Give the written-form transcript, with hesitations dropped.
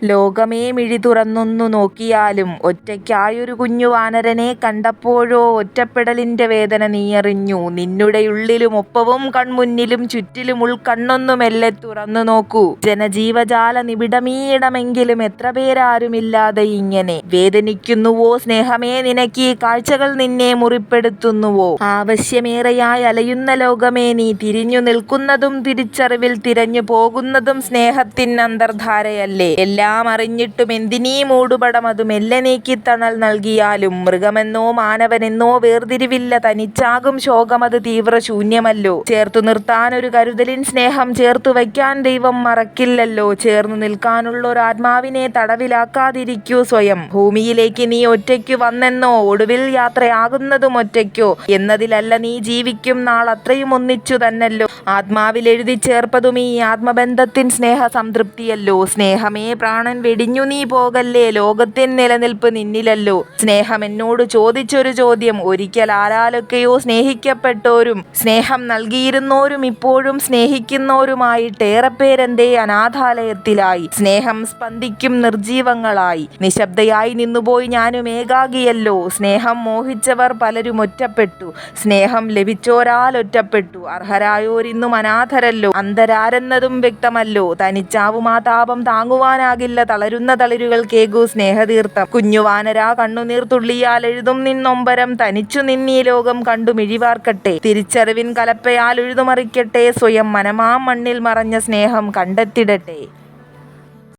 ലോകമേ മിഴി തുറന്നൊന്നു നോക്കിയാലും ഒറ്റയ്ക്കായൊരു കുഞ്ഞു വാനരനെ കണ്ടപ്പോഴോ ഒറ്റപ്പെടലിന്റെ വേദന നീയറിഞ്ഞു. നിന്നുടെയുള്ളിലും ഒപ്പവും കൺമുന്നിലും ചുറ്റിലും ഉൾക്കണ്ണൊന്നു മെല്ലെ തുറന്നു നോക്കൂ. ജനജീവജാല നിബിഡമീയിടമെങ്കിലും എത്ര പേരാരുമില്ലാതെ ഇങ്ങനെ വേദനിക്കുന്നുവോ സ്നേഹമേ നിനക്കീ കാഴ്ചകൾ നിന്നെ മുറിപ്പെടുത്തുന്നുവോ? ആവശ്യമേറെയായി അലയുന്ന ലോകമേ നീ തിരിഞ്ഞു നിൽക്കുന്നതും തിരിച്ചറിവിൽ തിരഞ്ഞു പോകുന്നതും സ്നേഹത്തിൻ അന്തർധാരയല്ലേ? എല്ലാം അറിഞ്ഞിട്ടും എന്തിനീ മൂടുപടം? അതു മെല്ലെ നീക്കി തണൽ നൽകിയാലും മൃഗമെന്നോ മാനവനെന്നോ വേർതിരിവില്ല. തനിച്ചാകും ശോകമത് തീവ്ര ശൂന്യമല്ലോ. ചേർത്തു നിർത്താനൊരു കരുതലിൻ സ്നേഹം ചേർത്തു വയ്ക്കാൻ ദൈവം മറക്കില്ലല്ലോ. ചേർന്നു നിൽക്കാനുള്ളൊരാത്മാവിനെ തടവിലാക്കാതിരിക്കൂ സ്വയം. ഭൂമിയിലേക്ക് നീ ഒറ്റയ്ക്കു വന്നെന്നോ ഒടുവിൽ യാത്രയാകുന്നതും ഒറ്റയ്ക്കോ എന്നതിലല്ല, നീ ജീവിക്കും നാൾ അത്രയും ഒന്നിച്ചു തന്നല്ലോ. ആത്മാവിൽ എഴുതി ചേർപ്പതും ഈ ആത്മബന്ധത്തിൻ സ്നേഹ സംതൃപ്തിയല്ലോ. സ്നേഹമേ പ്രാണൻ വെടിഞ്ഞു നീ പോകല്ലേ, ലോകത്തിൻ നിലനിൽപ്പ് നിന്നിലല്ലോ. സ്നേഹം എന്നോട് ചോദിച്ചൊരു ചോദ്യം, ഒരിക്കൽ ആരാലൊക്കെയോ സ്നേഹിക്കപ്പെട്ടോരും സ്നേഹം നൽകിയിരുന്നോരും ഇപ്പോഴും സ്നേഹിക്കുന്നോരുമായിട്ടേറെപ്പേരെന്തേ അനാഥാലയത്തിലായി? സ്നേഹം സ്പന്ദിക്കും നിർജീവങ്ങളായി നിശബ്ദയായി നിന്നുപോയി ഞാനും ഏകാകിയല്ലോ. സ്നേഹം മോഹിച്ചവർ പലരും ഒറ്റപ്പെട്ടു, സ്നേഹം ലഭിച്ചോരാൽ ഒറ്റപ്പെട്ടു. അർഹരായോരിന്നും അനാഥരല്ലോ. അന്ധരാരെന്നതും വ്യക്തമല്ലോ. തനിച്ചാവും ആ താപം താങ്ങുവാനാകില്ല. തളരുന്ന തളിരുകൾ കേകൂ സ്നേഹതീർത്ഥം. കുഞ്ഞുവാനരാ കണ്ണുനീർ തുള്ളിയാൽ എഴുതും നിൻ നൊമ്പരം. തനിച്ചു നിന്നീ ലോകം കണ്ടു മിഴിവാർക്കട്ടെ. തിരിച്ചറിവിൻ കലപ്പയാൽ ഉഴുതുമറിക്കട്ടെ സ്വയം. മനമാം മണ്ണിൽ മറഞ്ഞ സ്നേഹം കണ്ടെത്തിടട്ടെ.